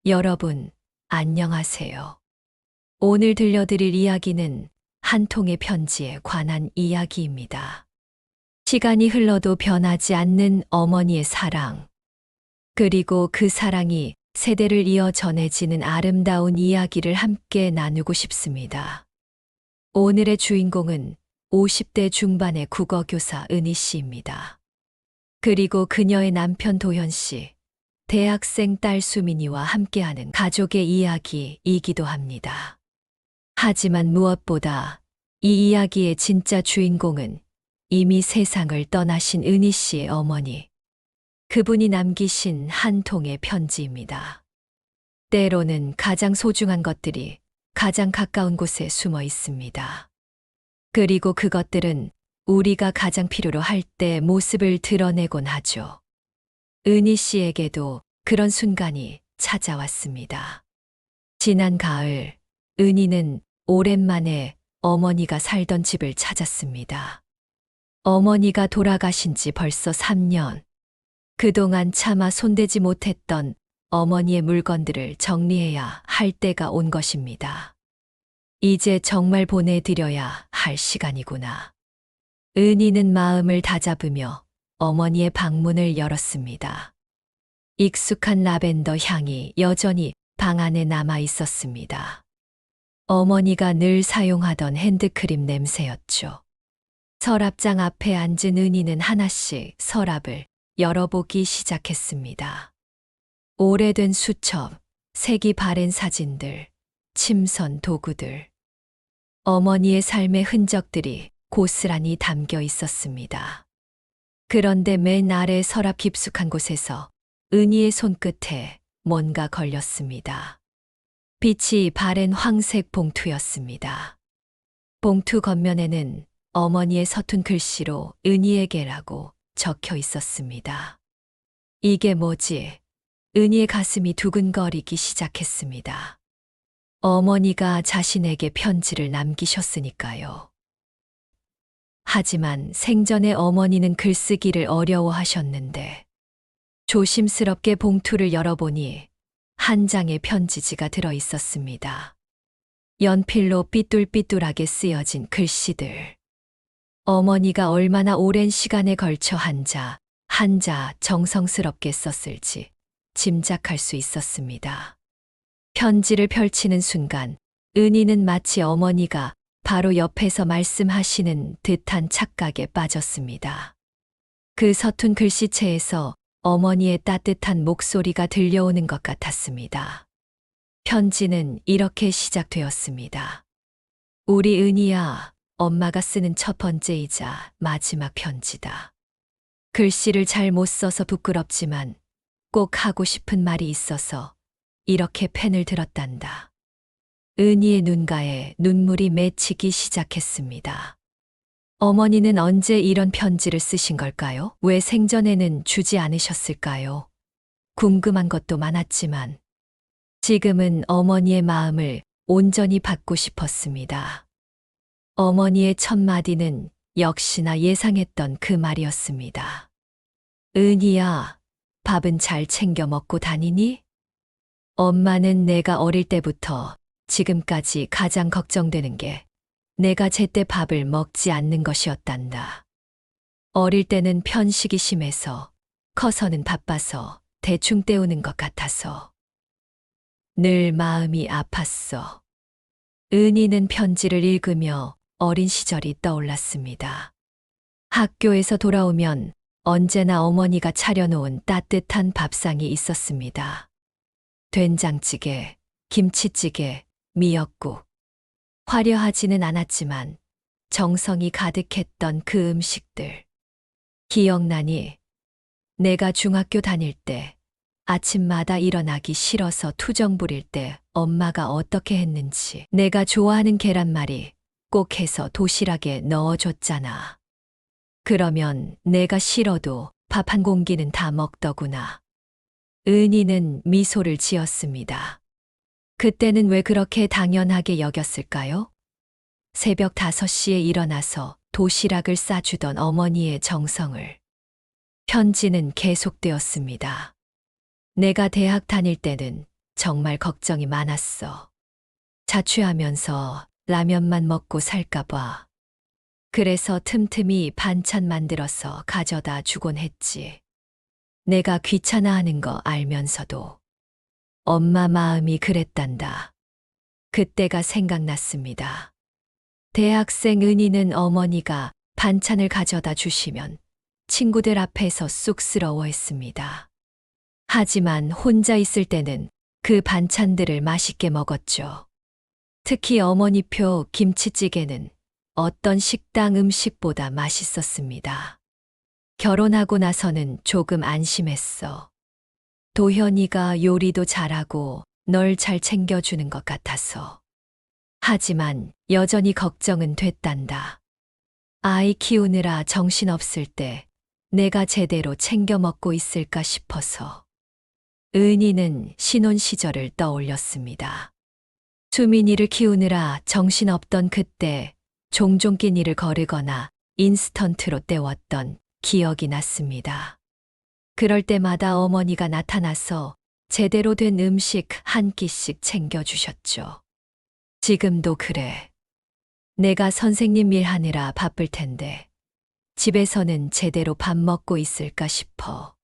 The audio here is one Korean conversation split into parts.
여러분, 안녕하세요. 오늘 들려드릴 이야기는 한 통의 편지에 관한 이야기입니다. 시간이 흘러도 변하지 않는 어머니의 사랑, 그리고 그 사랑이 세대를 이어 전해지는 아름다운 이야기를 함께 나누고 싶습니다. 오늘의 주인공은 50대 중반의 국어교사 은희 씨입니다. 그리고 그녀의 남편 도현 씨, 대학생 딸 수민이와 함께하는 가족의 이야기이기도 합니다. 하지만 무엇보다 이 이야기의 진짜 주인공은 이미 세상을 떠나신 은희 씨의 어머니, 그분이 남기신 한 통의 편지입니다. 때로는 가장 소중한 것들이 가장 가까운 곳에 숨어 있습니다. 그리고 그것들은 우리가 가장 필요로 할 때 모습을 드러내곤 하죠. 은희 씨에게도 그런 순간이 찾아왔습니다. 지난 가을, 은희는 오랜만에 어머니가 살던 집을 찾았습니다. 어머니가 돌아가신 지 벌써 3년. 그동안 차마 손대지 못했던 어머니의 물건들을 정리해야 할 때가 온 것입니다. 이제 정말 보내드려야 할 시간이구나. 은희는 마음을 다잡으며 어머니의 방문을 열었습니다. 익숙한 라벤더 향이 여전히 방 안에 남아 있었습니다. 어머니가 늘 사용하던 핸드크림 냄새였죠. 서랍장 앞에 앉은 은희는 하나씩 서랍을 열어보기 시작했습니다. 오래된 수첩, 색이 바랜 사진들, 침선 도구들. 어머니의 삶의 흔적들이 고스란히 담겨 있었습니다. 그런데 맨 아래 서랍 깊숙한 곳에서 은희의 손끝에 뭔가 걸렸습니다. 빛이 바랜 황색 봉투였습니다. 봉투 겉면에는 어머니의 서툰 글씨로 은희에게라고 적혀 있었습니다. 이게 뭐지? 은희의 가슴이 두근거리기 시작했습니다. 어머니가 자신에게 편지를 남기셨으니까요. 하지만 생전에 어머니는 글쓰기를 어려워하셨는데 조심스럽게 봉투를 열어보니 한 장의 편지지가 들어 있었습니다. 연필로 삐뚤삐뚤하게 쓰여진 글씨들. 어머니가 얼마나 오랜 시간에 걸쳐 한자 정성스럽게 썼을지 짐작할 수 있었습니다. 편지를 펼치는 순간 은희는 마치 어머니가 바로 옆에서 말씀하시는 듯한 착각에 빠졌습니다. 그 서툰 글씨체에서 어머니의 따뜻한 목소리가 들려오는 것 같았습니다. 편지는 이렇게 시작되었습니다. 우리 은희야, 엄마가 쓰는 첫 번째이자 마지막 편지다. 글씨를 잘 못 써서 부끄럽지만 꼭 하고 싶은 말이 있어서 이렇게 펜을 들었단다. 은희의 눈가에 눈물이 맺히기 시작했습니다. 어머니는 언제 이런 편지를 쓰신 걸까요? 왜 생전에는 주지 않으셨을까요? 궁금한 것도 많았지만 지금은 어머니의 마음을 온전히 받고 싶었습니다. 어머니의 첫 마디는 역시나 예상했던 그 말이었습니다. 은희야, 밥은 잘 챙겨 먹고 다니니? 엄마는 내가 어릴 때부터 지금까지 가장 걱정되는 게 내가 제때 밥을 먹지 않는 것이었단다. 어릴 때는 편식이 심해서, 커서는 바빠서 대충 때우는 것 같아서 늘 마음이 아팠어. 은희는 편지를 읽으며 어린 시절이 떠올랐습니다. 학교에서 돌아오면 언제나 어머니가 차려놓은 따뜻한 밥상이 있었습니다. 된장찌개, 김치찌개, 미역국. 화려하지는 않았지만 정성이 가득했던 그 음식들. 기억나니? 내가 중학교 다닐 때 아침마다 일어나기 싫어서 투정 부릴 때 엄마가 어떻게 했는지. 내가 좋아하는 계란말이 꼭 해서 도시락에 넣어줬잖아. 그러면 내가 싫어도 밥 한 공기는 다 먹더구나. 은희는 미소를 지었습니다. 그때는 왜 그렇게 당연하게 여겼을까요? 새벽 5시에 일어나서 도시락을 싸주던 어머니의 정성을. 편지는 계속되었습니다. 내가 대학 다닐 때는 정말 걱정이 많았어. 자취하면서 라면만 먹고 살까봐. 그래서 틈틈이 반찬 만들어서 가져다 주곤 했지. 내가 귀찮아하는 거 알면서도 엄마 마음이 그랬단다. 그때가 생각났습니다. 대학생 은희는 어머니가 반찬을 가져다 주시면 친구들 앞에서 쑥스러워했습니다. 하지만 혼자 있을 때는 그 반찬들을 맛있게 먹었죠. 특히 어머니표 김치찌개는 어떤 식당 음식보다 맛있었습니다. 결혼하고 나서는 조금 안심했어. 도현이가 요리도 잘하고 널 잘 챙겨주는 것 같아서. 하지만 여전히 걱정은 됐단다. 아이 키우느라 정신없을 때 내가 제대로 챙겨 먹고 있을까 싶어서. 은희는 신혼 시절을 떠올렸습니다. 수민이를 키우느라 정신없던 그때 종종 끼니를 거르거나 인스턴트로 때웠던 기억이 났습니다. 그럴 때마다 어머니가 나타나서 제대로 된 음식 한 끼씩 챙겨주셨죠. 지금도 그래. 내가 선생님 일하느라 바쁠 텐데 집에서는 제대로 밥 먹고 있을까 싶어.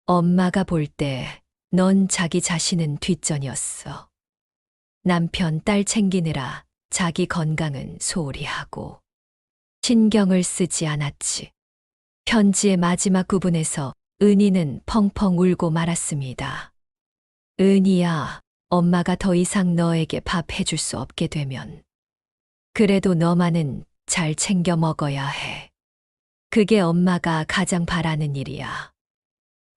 엄마가 볼 때 넌 자기 자신은 뒷전이었어. 남편, 딸 챙기느라 자기 건강은 소홀히 하고 신경을 쓰지 않았지. 편지의 마지막 부분에서 은희는 펑펑 울고 말았습니다. 은희야, 엄마가 더 이상 너에게 밥 해줄 수 없게 되면 그래도 너만은 잘 챙겨 먹어야 해. 그게 엄마가 가장 바라는 일이야.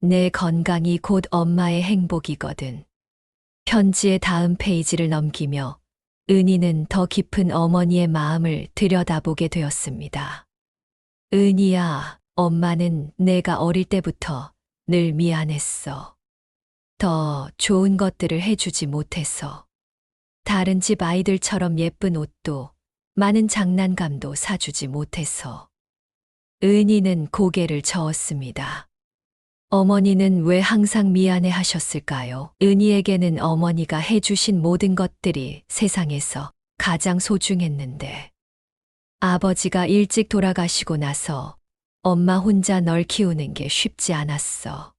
내 건강이 곧 엄마의 행복이거든. 편지의 다음 페이지를 넘기며 은희는 더 깊은 어머니의 마음을 들여다보게 되었습니다. 은희야, 엄마는 내가 어릴 때부터 늘 미안했어. 더 좋은 것들을 해주지 못해서. 다른 집 아이들처럼 예쁜 옷도 많은 장난감도 사주지 못해서. 은희는 고개를 저었습니다. 어머니는 왜 항상 미안해 하셨을까요? 은희에게는 어머니가 해주신 모든 것들이 세상에서 가장 소중했는데. 아버지가 일찍 돌아가시고 나서 엄마 혼자 널 키우는 게 쉽지 않았어.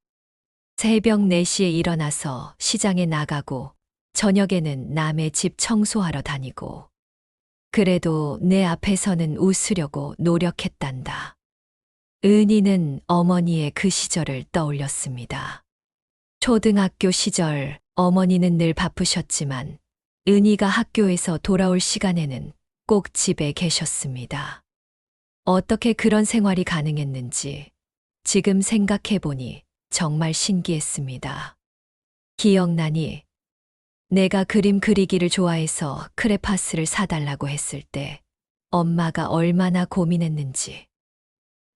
새벽 4시에 일어나서 시장에 나가고 저녁에는 남의 집 청소하러 다니고. 그래도 내 앞에서는 웃으려고 노력했단다. 은희는 어머니의 그 시절을 떠올렸습니다. 초등학교 시절 어머니는 늘 바쁘셨지만 은희가 학교에서 돌아올 시간에는 꼭 집에 계셨습니다. 어떻게 그런 생활이 가능했는지 지금 생각해보니 정말 신기했습니다. 기억나니? 내가 그림 그리기를 좋아해서 크레파스를 사달라고 했을 때 엄마가 얼마나 고민했는지.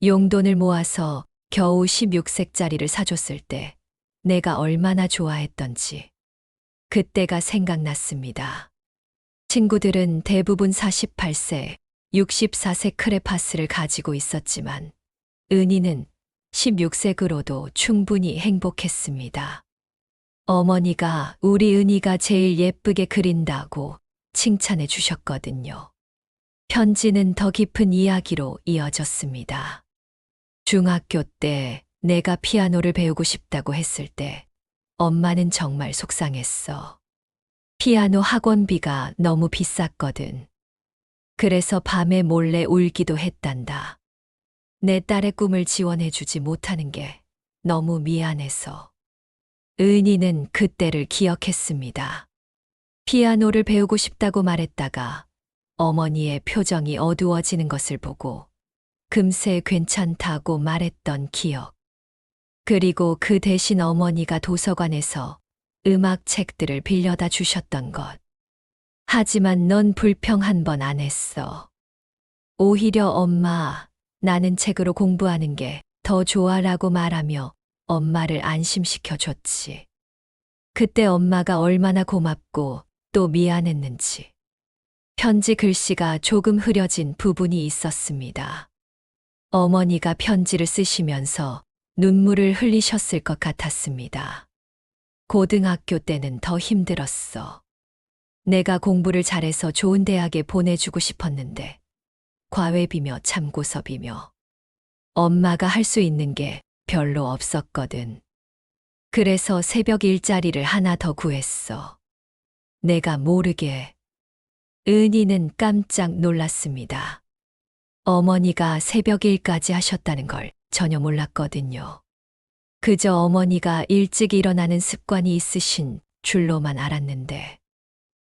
용돈을 모아서 겨우 16색짜리를 사줬을 때 내가 얼마나 좋아했던지. 그때가 생각났습니다. 친구들은 대부분 48세, 64세 크레파스를 가지고 있었지만 은희는 16색으로도 충분히 행복했습니다. 어머니가 우리 은희가 제일 예쁘게 그린다고 칭찬해 주셨거든요. 편지는 더 깊은 이야기로 이어졌습니다. 중학교 때 내가 피아노를 배우고 싶다고 했을 때 엄마는 정말 속상했어. 피아노 학원비가 너무 비쌌거든. 그래서 밤에 몰래 울기도 했단다. 내 딸의 꿈을 지원해주지 못하는 게 너무 미안해서. 은희는 그때를 기억했습니다. 피아노를 배우고 싶다고 말했다가 어머니의 표정이 어두워지는 것을 보고 금세 괜찮다고 말했던 기억. 그리고 그 대신 어머니가 도서관에서 음악 책들을 빌려다 주셨던 것. 하지만 넌 불평 한 번 안 했어. 오히려 엄마, 나는 책으로 공부하는 게 더 좋아라고 말하며 엄마를 안심시켜 줬지. 그때 엄마가 얼마나 고맙고 또 미안했는지. 편지 글씨가 조금 흐려진 부분이 있었습니다. 어머니가 편지를 쓰시면서 눈물을 흘리셨을 것 같았습니다. 고등학교 때는 더 힘들었어. 내가 공부를 잘해서 좋은 대학에 보내주고 싶었는데, 과외비며 참고서비며 엄마가 할 수 있는 게 별로 없었거든. 그래서 새벽 일자리를 하나 더 구했어. 내가 모르게. 은희는 깜짝 놀랐습니다. 어머니가 새벽 일까지 하셨다는 걸 전혀 몰랐거든요. 그저 어머니가 일찍 일어나는 습관이 있으신 줄로만 알았는데.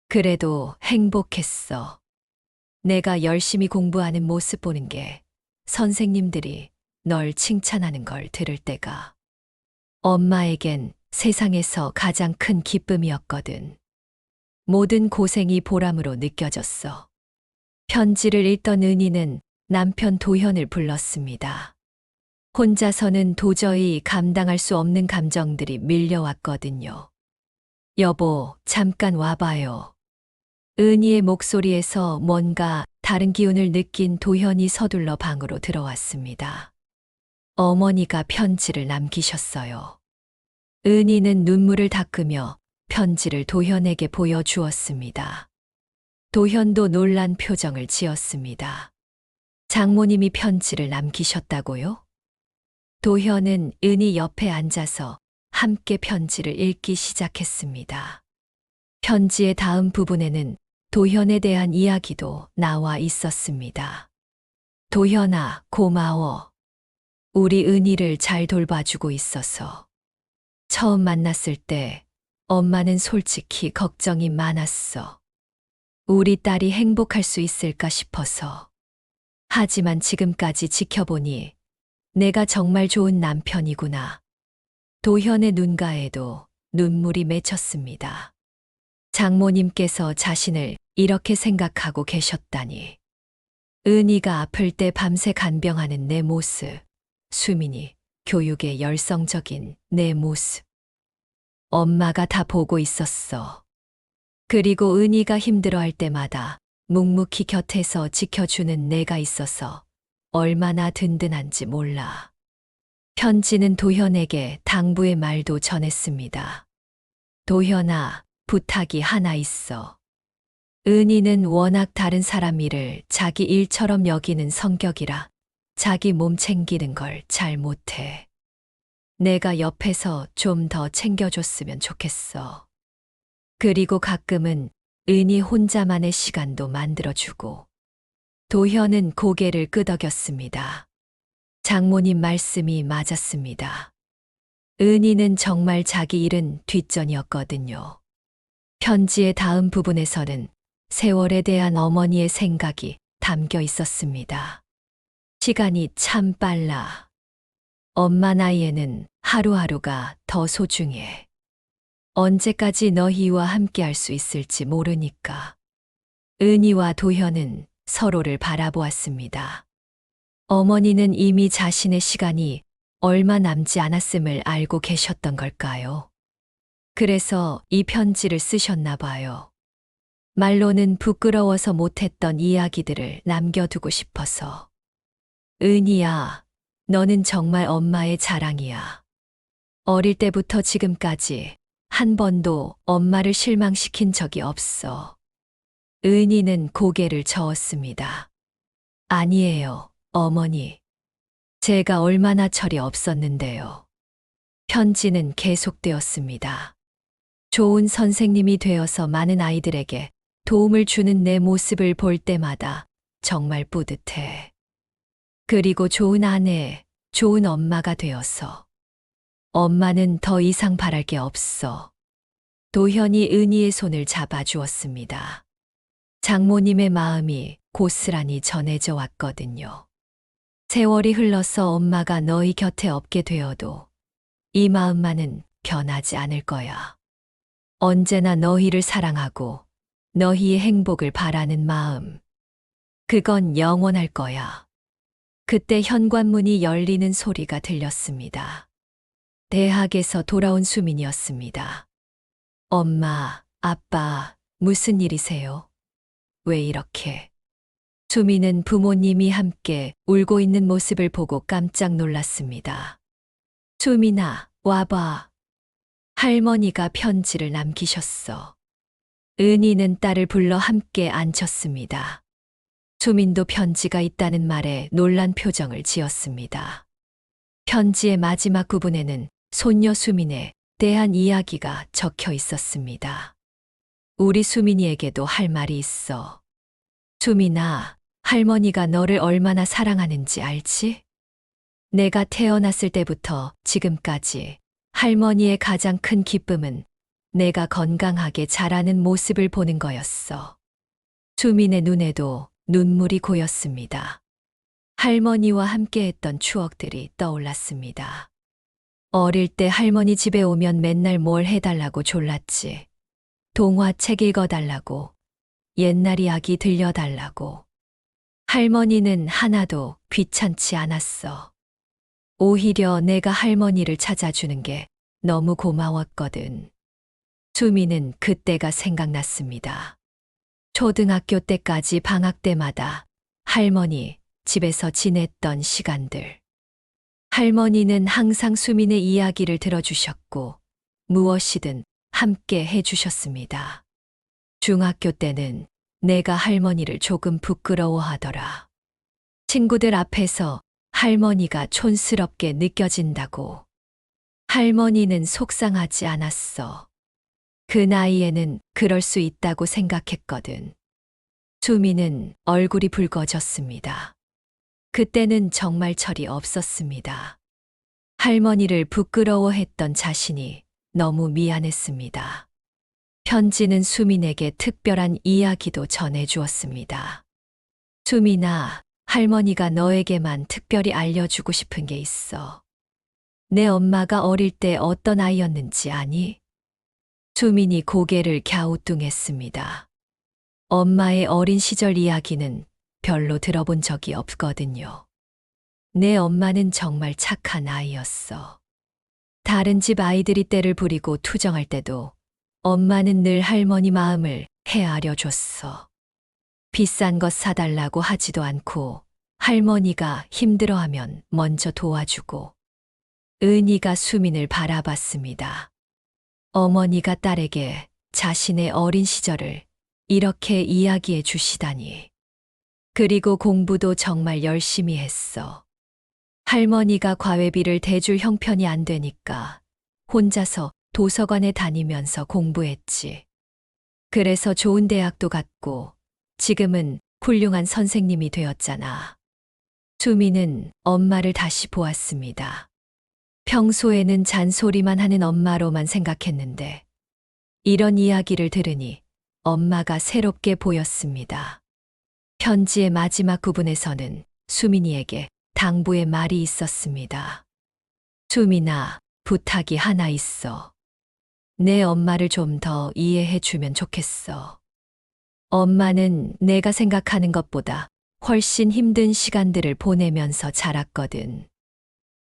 그래도 행복했어. 내가 열심히 공부하는 모습 보는 게 선생님들이 널 칭찬하는 걸 들을 때가 엄마에겐 세상에서 가장 큰 기쁨이었거든. 모든 고생이 보람으로 느껴졌어. 편지를 읽던 은희는 남편 도현을 불렀습니다. 혼자서는 도저히 감당할 수 없는 감정들이 밀려왔거든요. 여보, 잠깐 와봐요. 은희의 목소리에서 뭔가 다른 기운을 느낀 도현이 서둘러 방으로 들어왔습니다. 어머니가 편지를 남기셨어요. 은희는 눈물을 닦으며 편지를 도현에게 보여주었습니다. 도현도 놀란 표정을 지었습니다. 장모님이 편지를 남기셨다고요? 도현은 은희 옆에 앉아서 함께 편지를 읽기 시작했습니다. 편지의 다음 부분에는 도현에 대한 이야기도 나와 있었습니다. 도현아, 고마워. 우리 은희를 잘 돌봐주고 있어서. 처음 만났을 때 엄마는 솔직히 걱정이 많았어. 우리 딸이 행복할 수 있을까 싶어서. 하지만 지금까지 지켜보니 내가 정말 좋은 남편이구나. 도현의 눈가에도 눈물이 맺혔습니다. 장모님께서 자신을 이렇게 생각하고 계셨다니. 은희가 아플 때 밤새 간병하는 내 모습, 수민이 교육에 열성적인 내 모습. 엄마가 다 보고 있었어. 그리고 은희가 힘들어할 때마다 묵묵히 곁에서 지켜주는 내가 있어서 얼마나 든든한지 몰라. 편지는 도현에게 당부의 말도 전했습니다. 도현아, 부탁이 하나 있어. 은희는 워낙 다른 사람 일을 자기 일처럼 여기는 성격이라 자기 몸 챙기는 걸 잘 못해. 내가 옆에서 좀 더 챙겨줬으면 좋겠어. 그리고 가끔은 은희 혼자만의 시간도 만들어주고. 도현은 고개를 끄덕였습니다. 장모님 말씀이 맞았습니다. 은희는 정말 자기 일은 뒷전이었거든요. 편지의 다음 부분에서는 세월에 대한 어머니의 생각이 담겨 있었습니다. 시간이 참 빨라. 엄마 나이에는 하루하루가 더 소중해. 언제까지 너희와 함께 할 수 있을지 모르니까. 은희와 도현은 서로를 바라보았습니다. 어머니는 이미 자신의 시간이 얼마 남지 않았음을 알고 계셨던 걸까요? 그래서 이 편지를 쓰셨나 봐요. 말로는 부끄러워서 못했던 이야기들을 남겨두고 싶어서. 은희야, 너는 정말 엄마의 자랑이야. 어릴 때부터 지금까지 한 번도 엄마를 실망시킨 적이 없어. 은희는 고개를 저었습니다. 아니에요, 어머니. 제가 얼마나 철이 없었는데요. 편지는 계속되었습니다. 좋은 선생님이 되어서 많은 아이들에게 도움을 주는 내 모습을 볼 때마다 정말 뿌듯해. 그리고 좋은 아내, 좋은 엄마가 되어서. 엄마는 더 이상 바랄 게 없어. 도현이 은희의 손을 잡아주었습니다. 장모님의 마음이 고스란히 전해져 왔거든요. 세월이 흘러서 엄마가 너희 곁에 없게 되어도 이 마음만은 변하지 않을 거야. 언제나 너희를 사랑하고 너희의 행복을 바라는 마음. 그건 영원할 거야. 그때 현관문이 열리는 소리가 들렸습니다. 대학에서 돌아온 수민이었습니다. 엄마, 아빠, 무슨 일이세요? 왜 이렇게? 수민은 부모님이 함께 울고 있는 모습을 보고 깜짝 놀랐습니다. 수민아, 와봐. 할머니가 편지를 남기셨어. 은희는 딸을 불러 함께 앉혔습니다. 수민도 편지가 있다는 말에 놀란 표정을 지었습니다. 편지의 마지막 부분에는 손녀 수민에 대한 이야기가 적혀 있었습니다. 우리 수민이에게도 할 말이 있어. 수민아, 할머니가 너를 얼마나 사랑하는지 알지? 내가 태어났을 때부터 지금까지 할머니의 가장 큰 기쁨은 내가 건강하게 자라는 모습을 보는 거였어. 수민의 눈에도 눈물이 고였습니다. 할머니와 함께했던 추억들이 떠올랐습니다. 어릴 때 할머니 집에 오면 맨날 뭘 해달라고 졸랐지. 동화책 읽어달라고, 옛날 이야기 들려달라고. 할머니는 하나도 귀찮지 않았어. 오히려 내가 할머니를 찾아주는 게 너무 고마웠거든. 수미는 그때가 생각났습니다. 초등학교 때까지 방학 때마다 할머니 집에서 지냈던 시간들. 할머니는 항상 수민의 이야기를 들어주셨고 무엇이든 함께 해주셨습니다. 중학교 때는 내가 할머니를 조금 부끄러워하더라. 친구들 앞에서 할머니가 촌스럽게 느껴진다고. 할머니는 속상하지 않았어. 그 나이에는 그럴 수 있다고 생각했거든. 수미는 얼굴이 붉어졌습니다. 그때는 정말 철이 없었습니다. 할머니를 부끄러워했던 자신이 너무 미안했습니다. 편지는 수민에게 특별한 이야기도 전해주었습니다. 수민아, 할머니가 너에게만 특별히 알려주고 싶은 게 있어. 내 엄마가 어릴 때 어떤 아이였는지 아니? 수민이 고개를 갸우뚱했습니다. 엄마의 어린 시절 이야기는 별로 들어본 적이 없거든요. 내 엄마는 정말 착한 아이였어. 다른 집 아이들이 떼를 부리고 투정할 때도 엄마는 늘 할머니 마음을 헤아려 줬어. 비싼 것 사달라고 하지도 않고 할머니가 힘들어하면 먼저 도와주고. 은희가 수민을 바라봤습니다. 어머니가 딸에게 자신의 어린 시절을 이렇게 이야기해 주시다니. 그리고 공부도 정말 열심히 했어. 할머니가 과외비를 대줄 형편이 안 되니까 혼자서 도서관에 다니면서 공부했지. 그래서 좋은 대학도 갔고 지금은 훌륭한 선생님이 되었잖아. 수미는 엄마를 다시 보았습니다. 평소에는 잔소리만 하는 엄마로만 생각했는데 이런 이야기를 들으니 엄마가 새롭게 보였습니다. 편지의 마지막 부분에서는 수민이에게 당부의 말이 있었습니다. 수민아, 부탁이 하나 있어. 내 엄마를 좀 더 이해해 주면 좋겠어. 엄마는 내가 생각하는 것보다 훨씬 힘든 시간들을 보내면서 자랐거든.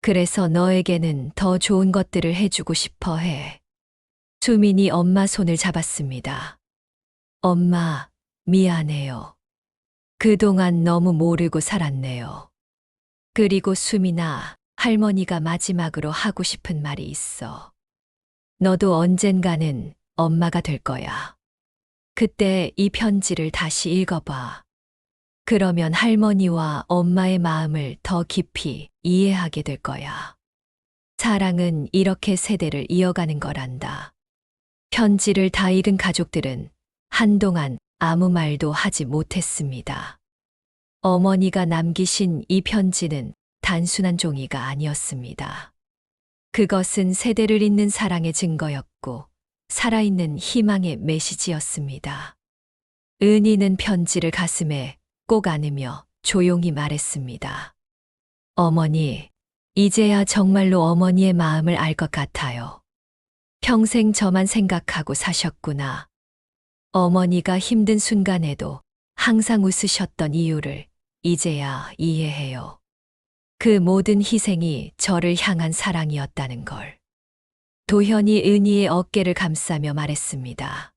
그래서 너에게는 더 좋은 것들을 해주고 싶어 해. 수민이 엄마 손을 잡았습니다. 엄마, 미안해요. 그동안 너무 모르고 살았네요. 그리고 수민아, 할머니가 마지막으로 하고 싶은 말이 있어. 너도 언젠가는 엄마가 될 거야. 그때 이 편지를 다시 읽어봐. 그러면 할머니와 엄마의 마음을 더 깊이 이해하게 될 거야. 사랑은 이렇게 세대를 이어가는 거란다. 편지를 다 읽은 가족들은 한동안 아무 말도 하지 못했습니다. 어머니가 남기신 이 편지는 단순한 종이가 아니었습니다. 그것은 세대를 잇는 사랑의 증거였고 살아있는 희망의 메시지였습니다. 은희는 편지를 가슴에 꼭 안으며 조용히 말했습니다. 어머니, 이제야 정말로 어머니의 마음을 알 것 같아요. 평생 저만 생각하고 사셨구나. 어머니가 힘든 순간에도 항상 웃으셨던 이유를 이제야 이해해요. 그 모든 희생이 저를 향한 사랑이었다는 걸. 도현이 은희의 어깨를 감싸며 말했습니다.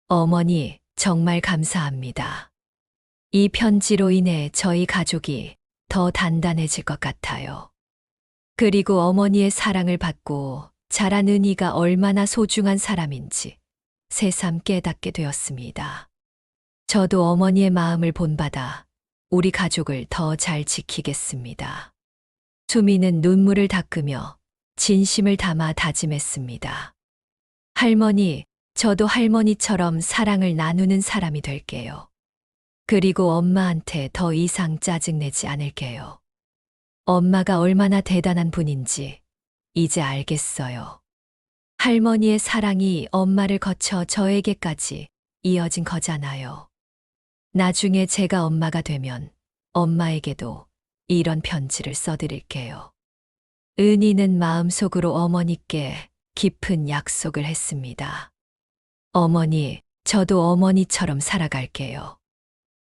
어머니, 정말 감사합니다. 이 편지로 인해 저희 가족이 더 단단해질 것 같아요. 그리고 어머니의 사랑을 받고 자란 은희가 얼마나 소중한 사람인지 새삼 깨닫게 되었습니다. 저도 어머니의 마음을 본받아 우리 가족을 더 잘 지키겠습니다. 수미는 눈물을 닦으며 진심을 담아 다짐했습니다. 할머니, 저도 할머니처럼 사랑을 나누는 사람이 될게요. 그리고 엄마한테 더 이상 짜증내지 않을게요. 엄마가 얼마나 대단한 분인지 이제 알겠어요. 할머니의 사랑이 엄마를 거쳐 저에게까지 이어진 거잖아요. 나중에 제가 엄마가 되면 엄마에게도 이런 편지를 써드릴게요. 은희는 마음속으로 어머니께 깊은 약속을 했습니다. 어머니, 저도 어머니처럼 살아갈게요.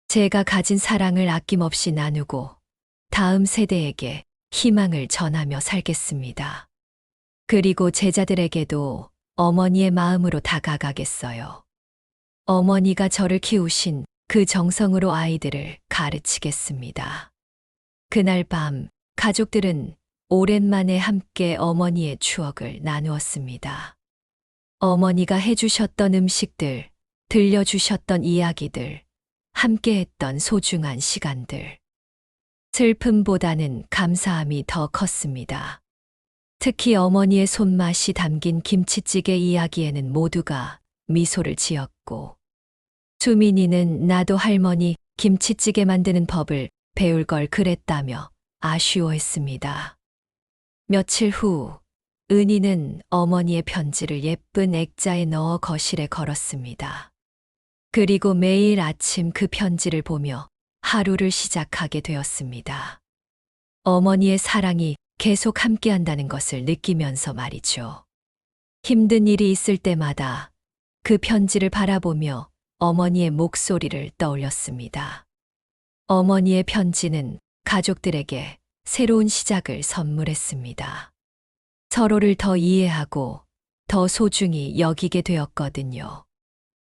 제가 가진 사랑을 아낌없이 나누고 다음 세대에게 희망을 전하며 살겠습니다. 그리고 제자들에게도 어머니의 마음으로 다가가겠어요. 어머니가 저를 키우신 그 정성으로 아이들을 가르치겠습니다. 그날 밤 가족들은 오랜만에 함께 어머니의 추억을 나누었습니다. 어머니가 해주셨던 음식들, 들려주셨던 이야기들, 함께했던 소중한 시간들. 슬픔보다는 감사함이 더 컸습니다. 특히 어머니의 손맛이 담긴 김치찌개 이야기에는 모두가 미소를 지었고, 수민이는 나도 할머니 김치찌개 만드는 법을 배울 걸 그랬다며 아쉬워했습니다. 며칠 후, 은희는 어머니의 편지를 예쁜 액자에 넣어 거실에 걸었습니다. 그리고 매일 아침 그 편지를 보며 하루를 시작하게 되었습니다. 어머니의 사랑이 계속 함께한다는 것을 느끼면서 말이죠. 힘든 일이 있을 때마다 그 편지를 바라보며 어머니의 목소리를 떠올렸습니다. 어머니의 편지는 가족들에게 새로운 시작을 선물했습니다. 서로를 더 이해하고 더 소중히 여기게 되었거든요.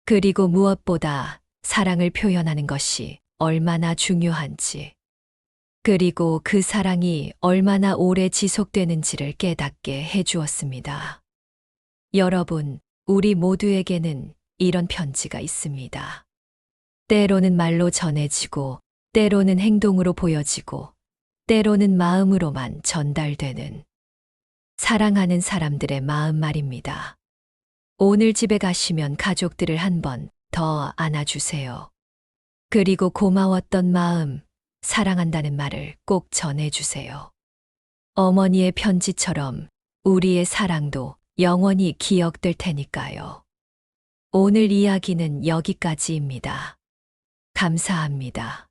그리고 무엇보다 사랑을 표현하는 것이 얼마나 중요한지, 그리고 그 사랑이 얼마나 오래 지속되는지를 깨닫게 해주었습니다. 여러분, 우리 모두에게는 이런 편지가 있습니다. 때로는 말로 전해지고, 때로는 행동으로 보여지고, 때로는 마음으로만 전달되는 사랑하는 사람들의 마음 말입니다. 오늘 집에 가시면 가족들을 한 번 더 안아주세요. 그리고 고마웠던 마음, 사랑한다는 말을 꼭 전해주세요. 어머니의 편지처럼 우리의 사랑도 영원히 기억될 테니까요. 오늘 이야기는 여기까지입니다. 감사합니다.